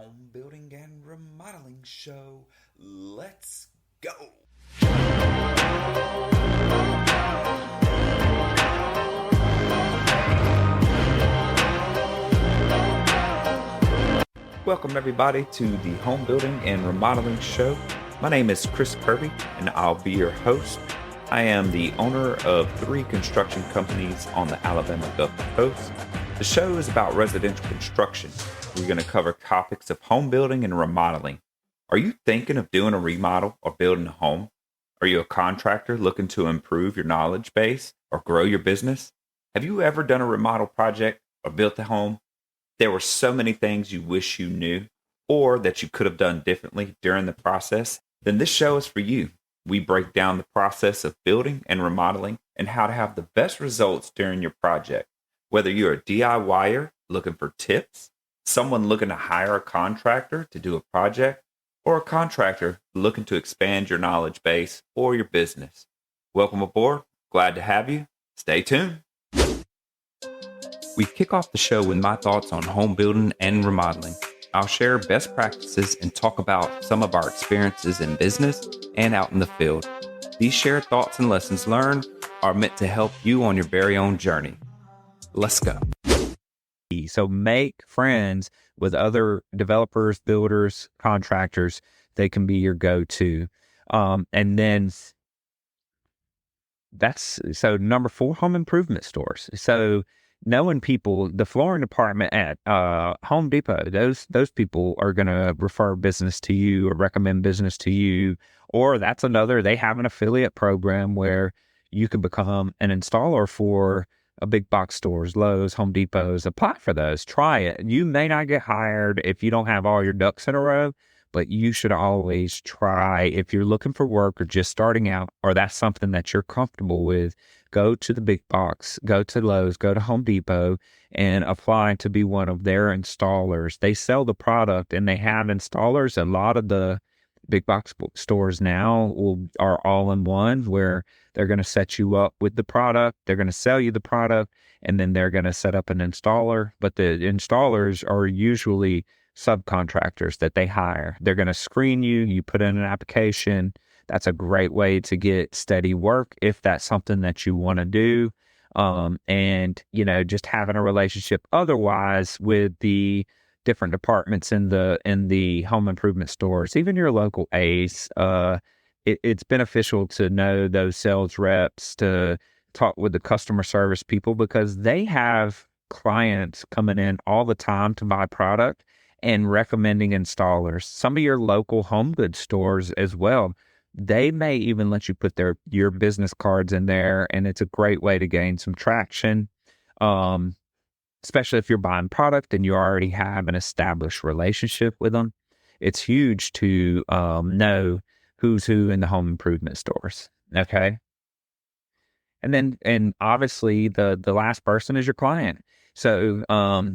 home building and remodeling show. Let's go. Welcome everybody to the home building and remodeling show. My name is Chris Kirby and I'll be your host. I am the owner of 3 construction companies on the Alabama Gulf Coast. The show is about residential construction. We're going to cover topics of home building and remodeling. Are you thinking of doing a remodel or building a home? Are you a contractor looking to improve your knowledge base or grow your business? Have you ever done a remodel project or built a home? There were so many things you wish you knew or that you could have done differently during the process. Then this show is for you. We break down the process of building and remodeling and how to have the best results during your project. Whether you're a DIYer looking for tips, someone looking to hire a contractor to do a project, or a contractor looking to expand your knowledge base or your business. Welcome aboard. Glad to have you. Stay tuned. We kick off the show with my thoughts on home building and remodeling. I'll share best practices and talk about some of our experiences in business and out in the field. These shared thoughts and lessons learned are meant to help you on your very own journey. Let's go. So make friends with other developers, builders, contractors. They can be your go-to. And then so number 4, home improvement stores. So knowing people, the flooring department at Home Depot, those people are going to refer business to you or recommend business to you. Or that's another, they have an affiliate program where you can become an installer for a big box stores, Lowe's, Home Depots. Apply for those. Try it. You may not get hired if you don't have all your ducks in a row, but you should always try. If you're looking for work or just starting out, or that's something that you're comfortable with, go to the big box, go to Lowe's, go to Home Depot, and apply to be one of their installers. They sell the product and they have installers. A lot of the big box stores now are all in one, where they're going to set you up with the product, they're going to sell you the product, and then they're going to set up an installer. But the installers are usually subcontractors that they hire. They're going to screen you, you put in an application. That's a great way to get steady work if that's something that you want to do. And, just having a relationship otherwise with the different departments in the home improvement stores, even your local ACE, it's beneficial to know those sales reps, to talk with the customer service people, because they have clients coming in all the time to buy product and recommending installers. Some of your local home goods stores as well, they may even let you put your business cards in there, and it's a great way to gain some traction, especially if you're buying product and you already have an established relationship with them. It's huge to know who's who in the home improvement stores. Okay. And obviously the last person is your client. So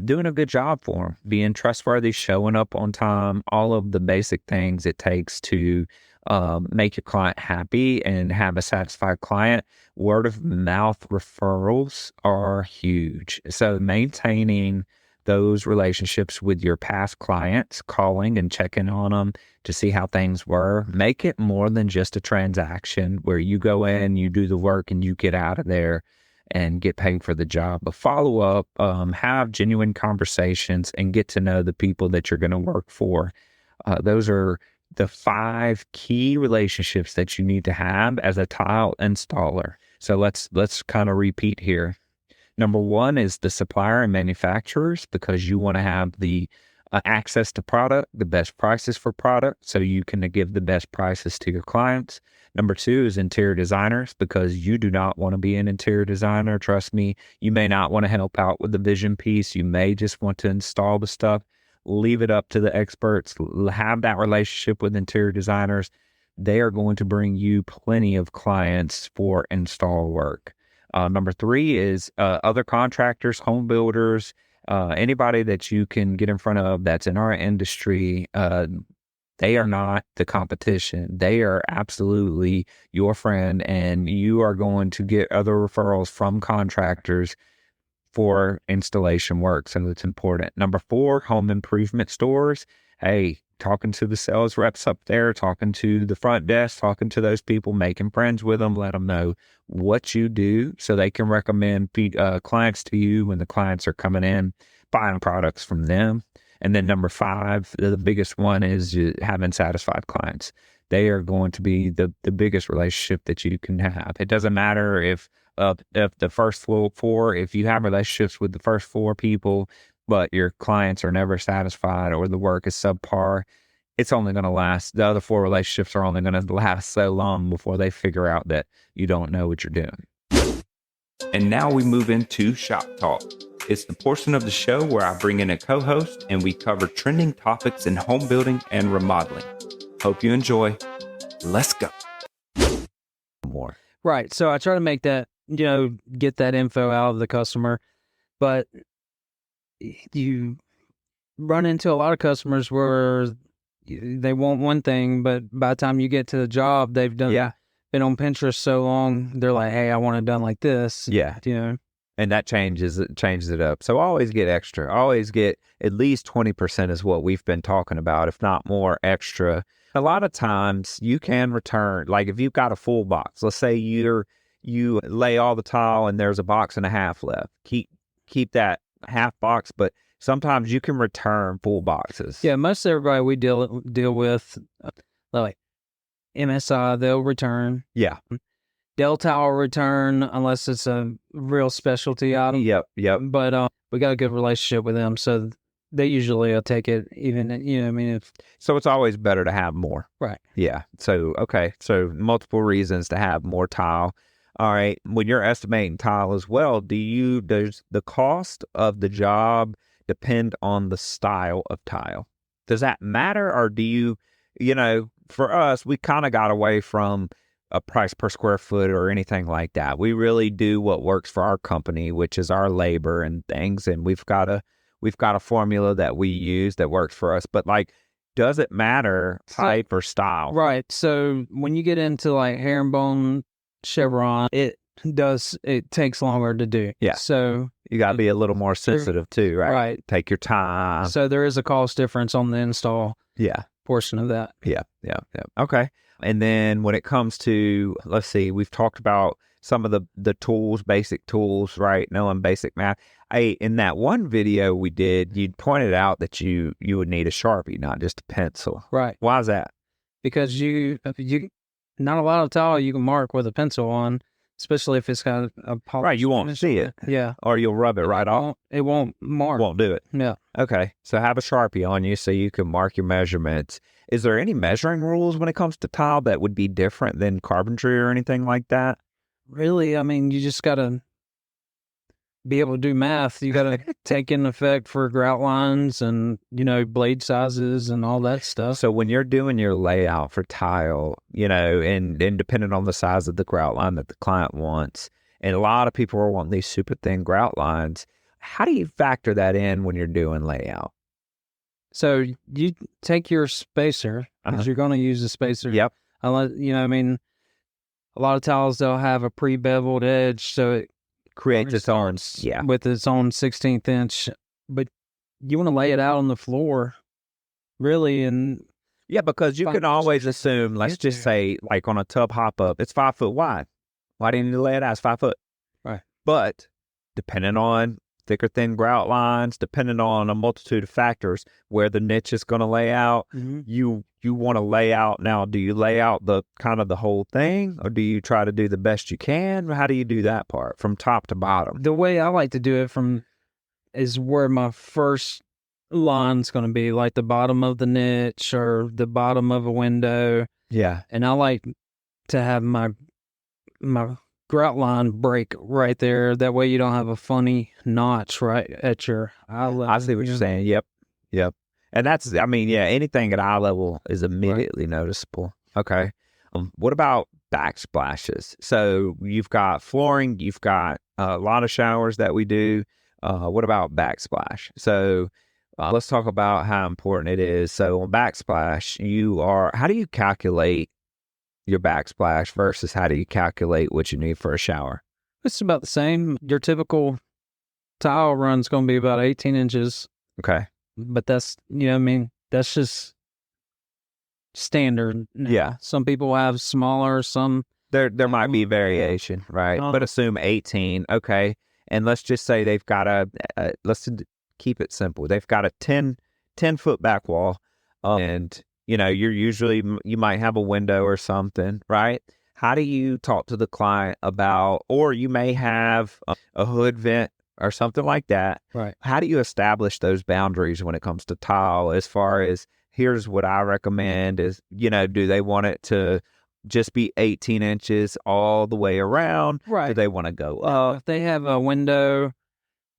doing a good job for them, being trustworthy, showing up on time, all of the basic things it takes to make your client happy and have a satisfied client. Word of mouth referrals are huge. So maintaining those relationships with your past clients, calling and checking on them to see how things were. Make it more than just a transaction where you go in, you do the work, and you get out of there and get paid for the job. But follow up, have genuine conversations, and get to know the people that you're going to work for. Those are the 5 key relationships that you need to have as a tile installer. So let's kind of repeat here. Number 1 is the supplier and manufacturers, because you want to have the access to product, the best prices for product, so you can give the best prices to your clients. Number 2 is interior designers, because you do not want to be an interior designer. Trust me, you may not want to help out with the vision piece. You may just want to install the stuff. Leave it up to the experts. Have that relationship with interior designers. They are going to bring you plenty of clients for install work. Number 3 is other contractors, home builders, anybody that you can get in front of that's in our industry. They are not the competition. They are absolutely your friend, and you are going to get other referrals from contractors for installation work. So it's important. Number 4, home improvement stores. Hey, talking to the sales reps up there, talking to the front desk, talking to those people, making friends with them, let them know what you do so they can recommend clients to you when the clients are coming in, buying products from them. And then number 5, the biggest one is having satisfied clients. They are going to be the biggest relationship that you can have. It doesn't matter if the first 4, if you have relationships with the first 4 people, but your clients are never satisfied or the work is subpar, it's only going to last. The other 4 relationships are only going to last so long before they figure out that you don't know what you're doing. And now we move into Shop Talk. It's the portion of the show where I bring in a co-host and we cover trending topics in home building and remodeling. Hope you enjoy. Let's go. More. Right. So I try to make that, get that info out of the customer, but you run into a lot of customers where they want one thing, but by the time you get to the job, they've been on Pinterest so long, they're like, hey, I want it done like this. Yeah. And that changes it up. So always get extra. Always get at least 20% is what we've been talking about, if not more extra. A lot of times you can return, like if you've got a full box, let's say you lay all the tile and there's a box and a half left. Keep that half box, but sometimes you can return full boxes. Yeah, most everybody we deal with, like MSI, they'll return. Yeah. Dell Tower return unless it's a real specialty item. Yep. But we got a good relationship with them, so they usually will take it even, So it's always better to have more. Right. Yeah. So, okay. So multiple reasons to have more tile. All right. When you're estimating tile as well, does the cost of the job depend on the style of tile? Does that matter? Or do you, for us, we kind of got away from a price per square foot or anything like that. We really do what works for our company, which is our labor and things. And we've got a formula that we use that works for us. But does it matter type or style? Right. So when you get into like herringbone, chevron, it takes longer to do. Yeah. So you got to be a little more sensitive too, right? Right. Take your time. So there is a cost difference on the install. Yeah. Portion of that. Yeah. Okay. And then when it comes to, let's see, we've talked about some of the tools, basic tools, right? Knowing basic math. In that one video we did, you pointed out that you would need a Sharpie, not just a pencil. Right. Why is that? Because you not a lot of tile you can mark with a pencil on, especially if it's got a polish. Right, you won't see it. Yeah. Or you'll rub it right off. It won't mark. Won't do it. Yeah. Okay. So have a Sharpie on you so you can mark your measurements. Is there any measuring rules when it comes to tile that would be different than carpentry or anything like that? Really? You just got to be able to do math. You got to take in effect for grout lines and, blade sizes and all that stuff. So when you're doing your layout for tile, and depending on the size of the grout line that the client wants, and a lot of people are wanting these super thin grout lines, how do you factor that in when you're doing layout? So you take your spacer, because you're going to use a spacer. Yep. Unless, a lot of tiles, they'll have a pre-beveled edge, so it creates its own, with its own 16th inch. But you want to lay it out on the floor, really, and because you can always assume, let's just say, like on a tub hop up, it's 5 foot wide. Why didn't you lay it out? It's 5 foot. Right. But depending on thicker, thin grout lines, depending on a multitude of factors, where the niche is going to lay out, you want to lay out. Now, do you lay out the kind of the whole thing, or do you try to do the best you can? How do you do that part from top to bottom? The way I like to do it is where my first line's going to be, like the bottom of the niche or the bottom of a window. Yeah. And I like to have my grout line break right there. That way you don't have a funny notch right at your eye level. I see what you're saying. Yep. And that's, anything at eye level is immediately noticeable. Okay. What about backsplashes? So you've got flooring, you've got a lot of showers that we do. What about backsplash? So let's talk about how important it is. So on backsplash, how do you calculate your backsplash versus how do you calculate what you need for a shower? It's about the same. Your typical tile run's going to be about 18 inches, Okay. but that's, that's just standard. Yeah. Some people have smaller, some. There might be variation, right? But assume 18. Okay. And let's just say they've got let's keep it simple. They've got a 10-foot back wall. And, you might have a window or something, right? How do you talk to the client about, or you may have a hood vent or something like that. Right. How do you establish those boundaries when it comes to tile, as far as, here's what I recommend is, do they want it to just be 18 inches all the way around? Right. Do they want to go up? If they have a window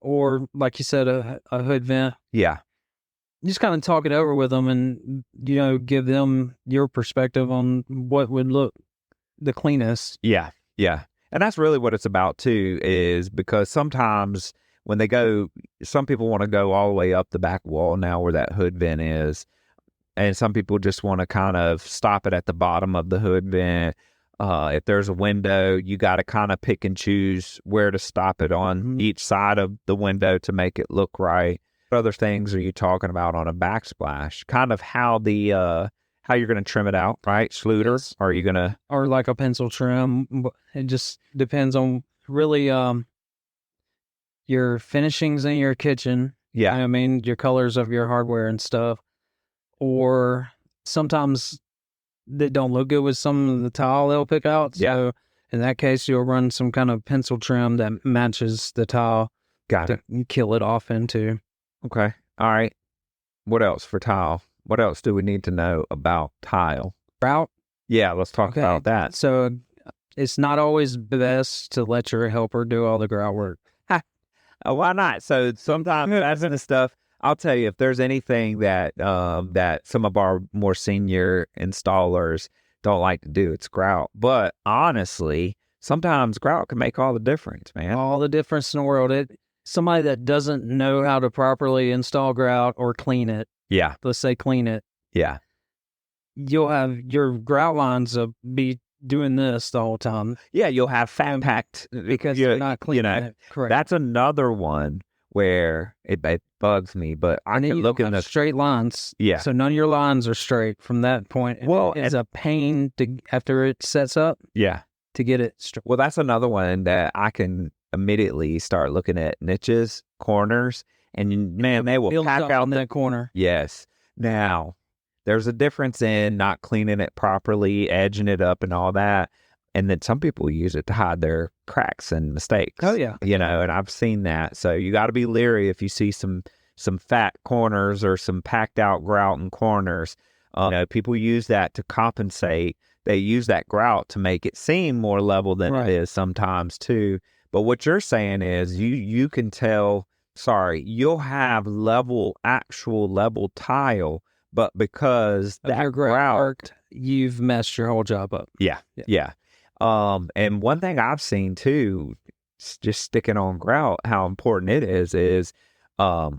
or, like you said, a hood vent, Yeah. you just kind of talk it over with them and, give them your perspective on what would look the cleanest. Yeah. Yeah. And that's really what it's about too, is because sometimes when some people want to go all the way up the back wall now where that hood vent is. And some people just want to kind of stop it at the bottom of the hood vent. If there's a window, you got to kind of pick and choose where to stop it on each side of the window to make it look right. What other things are you talking about on a backsplash? Kind of how how you're going to trim it out, right? Schluter? Yes. Or are you going to... Or like a pencil trim. It just depends on really your finishings in your kitchen. Yeah. Your colors of your hardware and stuff. Or sometimes they don't look good with some of the tile they'll pick out. Yeah. So in that case, you'll run some kind of pencil trim that matches the tile. Got it. Kill it off into. Okay. All right. What else for tile? What else do we need to know about tile? Grout. Yeah, let's talk about that. So it's not always best to let your helper do all the grout work. Why not? So sometimes that's the stuff. I'll tell you, if there's anything that that some of our more senior installers don't like to do, it's grout. But honestly, sometimes grout can make all the difference, man. All the difference in the world. Somebody that doesn't know how to properly install grout or clean it. Yeah. Let's say clean it. Yeah. You'll have your grout lines be doing this the whole time. Yeah, you'll have fat packed because you're not cleaning it. Correct. That's another one where it bugs me, but I can look in the straight lines. Yeah. So none of your lines are straight from that point. Well, it's a pain after it sets up. Yeah. To get it straight. Well, that's another one that I can immediately start looking at niches, corners, and man, they will pack out that corner. Yes. Now, there's a difference in not cleaning it properly, edging it up and all that. And then some people use it to hide their cracks and mistakes. Oh, yeah. And I've seen that. So you got to be leery if you see some fat corners or some packed out grout in corners. People use that to compensate. They use that grout to make it seem more level than it is sometimes too. But what you're saying is you can tell, you'll have actual level tile, but because that your grout, you've messed your whole job up. Yeah. And one thing I've seen too, just sticking on grout, how important it is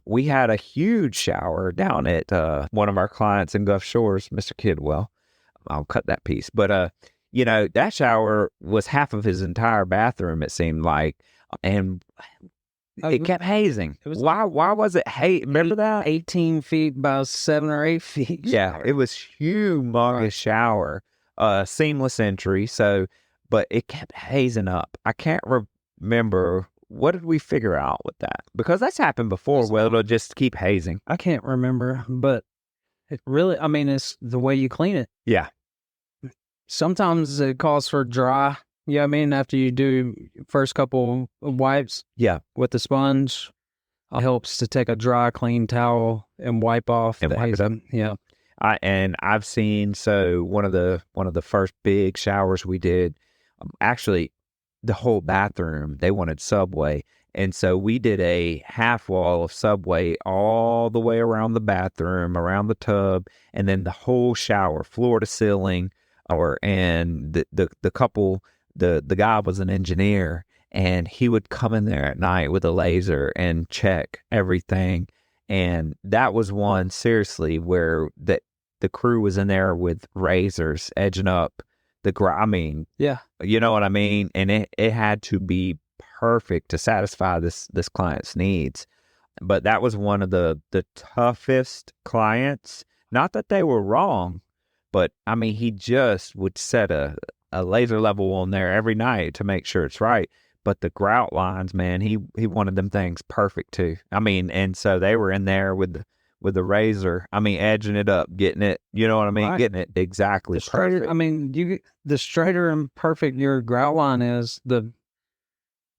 we had a huge shower down at one of our clients in Gulf Shores, Mr. Kidwell. I'll cut that piece. But, that shower was half of his entire bathroom, it seemed like. And it kept hazing. Why was it remember that? 18 feet by 7 or 8 feet. Yeah, it was humongous shower. Seamless entry. So, but it kept hazing up. I can't remember. What did we figure out with that? Because that's happened before where it'll just keep hazing. I can't remember, but it really, it's the way you clean it. Yeah. Sometimes it calls for dry. Yeah, after you do first couple of wipes. Yeah. With the sponge, it helps to take a dry, clean towel and wipe off and the wipe it up. Yeah. I've seen, one of the first big showers we did, actually the whole bathroom, they wanted Subway. And so we did a half wall of Subway all the way around the bathroom, around the tub, and then the whole shower, floor to ceiling. And the couple, the guy was an engineer, and he would come in there at night with a laser and check everything. And that was one, seriously, where the crew was in there with razors edging up the grout. Yeah. You know what I mean? And it had to be perfect to satisfy this client's needs. But that was one of the toughest clients. Not that they were wrong, but I mean, he just would set a laser level on there every night to make sure it's right. But the grout lines, man, he wanted them things perfect too. I mean, and so they were in there with the razor. I mean, edging it up, getting it, you know what I mean? Right. Getting it exactly perfect. I mean, the straighter and perfect your grout line is,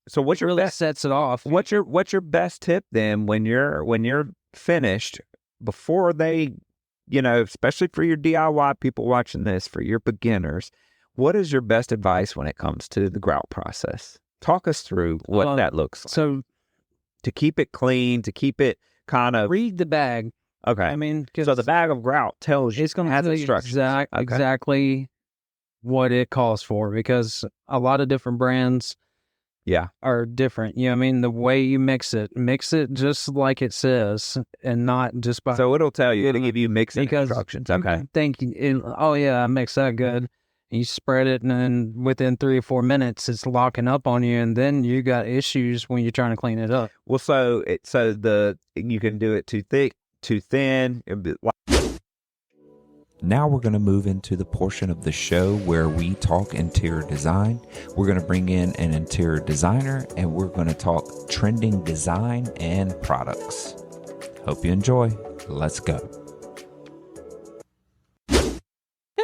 So what's your really best? sets it off. What's your best tip then when you're finished, before they, especially for your DIY people watching this, for your beginners, what is your best advice when it comes to the grout process? Talk us through what that looks like. So to keep it clean, to keep it kind of read the bag. Okay. I mean, so the bag of grout tells you, it's going to has tell you instructions. exactly what it calls for, because a lot of different brands are different. You know what I mean? The way you mix it just like it says, and not just by... So it'll tell you, it'll give you mixing instructions. Okay. Oh yeah, I mix that good. You spread it, and then within 3 or 4 minutes, it's locking up on you, and then you got issues when you're trying to clean it up. Well, you can do it too thick, too thin. Now we're going to move into the portion of the show where we talk interior design. We're going to bring in an interior designer, and we're going to talk trending design and products. Hope you enjoy. Let's go.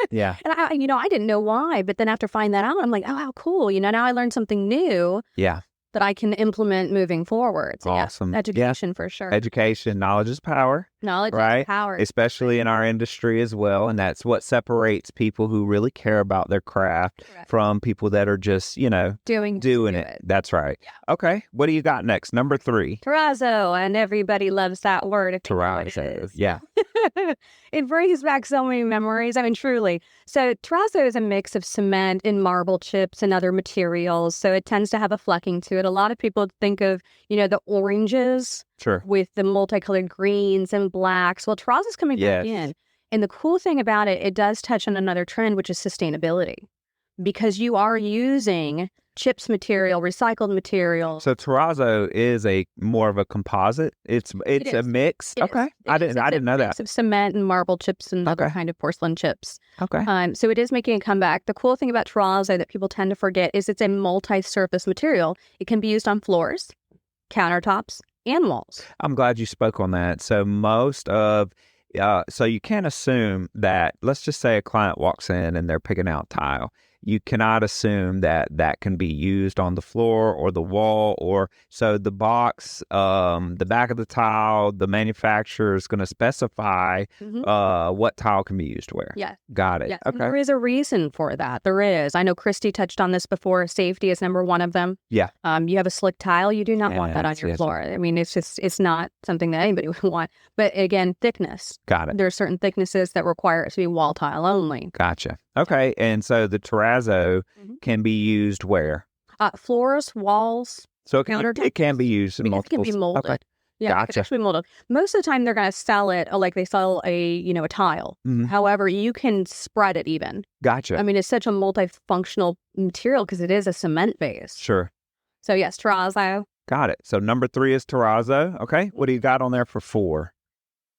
Yeah. And I didn't know why, but then after finding that out, I'm like, oh, how cool. Now I learned something new. Yeah. That I can implement moving forward. So awesome. Yeah, education for sure. Education, knowledge is power. Knowledge right? is power. Especially in our industry as well. And that's what separates people who really care about their craft from people that are just, doing it. That's right. Yeah. Okay. What do you got next? Number 3. Terrazzo. And everybody loves that word. Terrazzo. Yeah. It brings back so many memories. I mean, truly. So terrazzo is a mix of cement and marble chips and other materials. So it tends to have a flecking to it. A lot of people think of, the oranges with the multicolored greens and blacks. Well, terrazzo is coming back in. And the cool thing about it, it does touch on another trend, which is sustainability, because you are using chips material, recycled material. So terrazzo is more of a composite. It's a mix. Okay. I didn't know that. Mix of cement and marble chips and other kind of porcelain chips. Okay. So it is making a comeback. The cool thing about terrazzo that people tend to forget is it's a multi-surface material. It can be used on floors, countertops, and walls. I'm glad you spoke on that. So so you can't assume that, let's just say a client walks in and they're picking out tile. You cannot assume that can be used on the floor or the wall, so the box, the back of the tile, the manufacturer is going to specify what tile can be used where. Yeah. Got it. Yeah. Okay. There is a reason for that. There is. I know Christy touched on this before. Safety is number one of them. Yeah. You have a slick tile. You do not want that on your floor. I mean, it's not something that anybody would want. But again, thickness. Got it. There are certain thicknesses that require it to be wall tile only. Gotcha. Okay. And so the terrazzo can be used where? Floors, walls, so it can be used in multiple. It can be molded. Okay. Yeah, gotcha. It can actually be molded. Most of the time, they're going to sell it like they sell a tile. Mm-hmm. However, you can spread it even. Gotcha. I mean, it's such a multifunctional material because it is a cement base. Sure. So yes, terrazzo. Got it. So number 3 is terrazzo. Okay. What do you got on there for 4?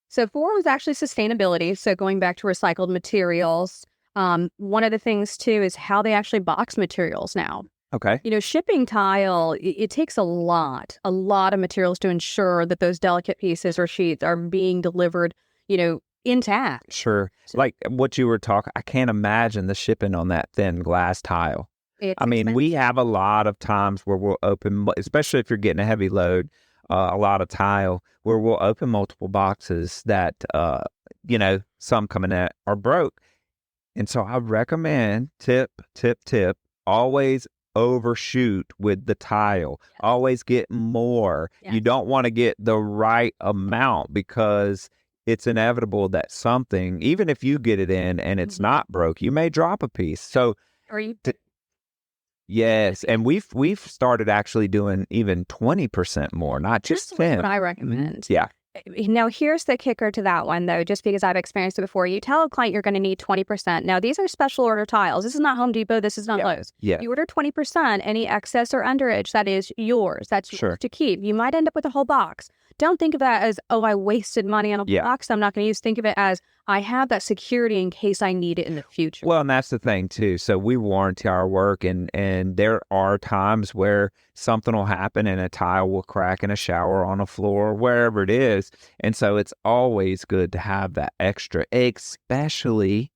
So 4 was actually sustainability. So going back to recycled materials. One of the things too is how they actually box materials now. Okay. Shipping tile, it takes a lot of materials to ensure that those delicate pieces or sheets are being delivered, intact. Sure. Like what you were talking, I can't imagine the shipping on that thin glass tile. It's expensive. We have a lot of times where we'll open, especially if you're getting a heavy load, a lot of tile, where we'll open multiple boxes that, some coming in are broke. And so I recommend tip, always overshoot with the tile. Yes. Always get more. Yes. You don't want to get the right amount because it's inevitable that something, even if you get it in and it's not broke, you may drop a piece. So, yes, and we've started actually doing even 20% more, not just 10. That's what I recommend. Yeah. Now, here's the kicker to that one, though, just because I've experienced it before. You tell a client you're going to need 20%. Now, these are special order tiles. This is not Home Depot. This is not Lowe's. Yeah. You order 20%, any excess or underage, that is yours. That's Sure. yours to keep. You might end up with a whole box. Don't think of that as, oh, I wasted money on a box I'm not going to use. Think of it as, I have that security in case I need it in the future. Well, and that's the thing too. So we warranty our work, and there are times where something will happen and a tile will crack in a shower, on a floor, wherever it is. And so it's always good to have that extra, especially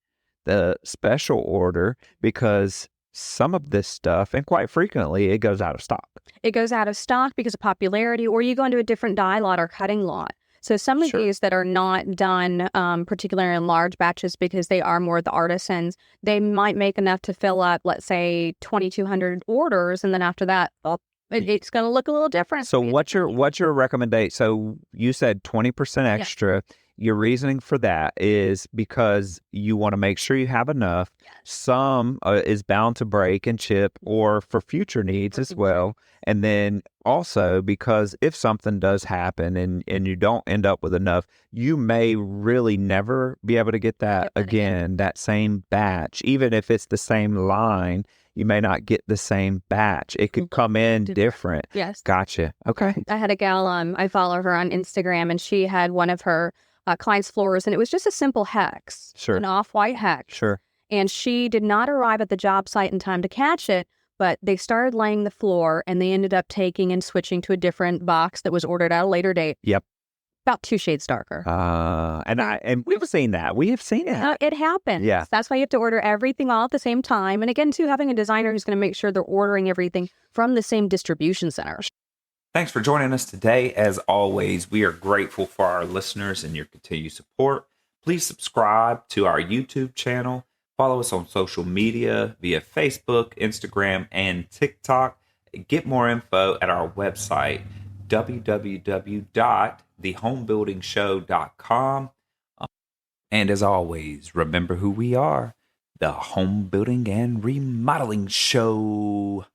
the special order, because some of this stuff, and quite frequently, it goes out of stock. It goes out of stock because of popularity, or you go into a different dye lot or cutting lot. So some of these that are not done particularly in large batches because they are more the artisans, they might make enough to fill up, let's say, 2,200 orders. And then after that, it's going to look a little different. So what's your recommendation? So you said 20% extra. Your reasoning for that is because you want to make sure you have enough. Some is bound to break and chip, or for future needs as well. And then also because if something does happen and you don't end up with enough, you may really never be able to get that again, that same batch. Even if it's the same line, you may not get the same batch. It could come in different. Yes. Gotcha. Okay. I had a gal, I follow her on Instagram, and she had one of her clients' floors, and it was just a simple hex. Sure. An off-white hex. Sure. And she did not arrive at the job site in time to catch it, but they started laying the floor, and they ended up taking and switching to a different box that was ordered at a later date. Yep. About 2 shades darker. And we've seen that. We have seen it. It happens. Yeah. That's why you have to order everything all at the same time. And again, too, having a designer who's going to make sure they're ordering everything from the same distribution center. Thanks for joining us today. As always, we are grateful for our listeners and your continued support. Please subscribe to our YouTube channel. Follow us on social media via Facebook, Instagram, and TikTok. Get more info at our website, www.thehomebuildingshow.com. And as always, remember who we are, the Home Building and Remodeling Show.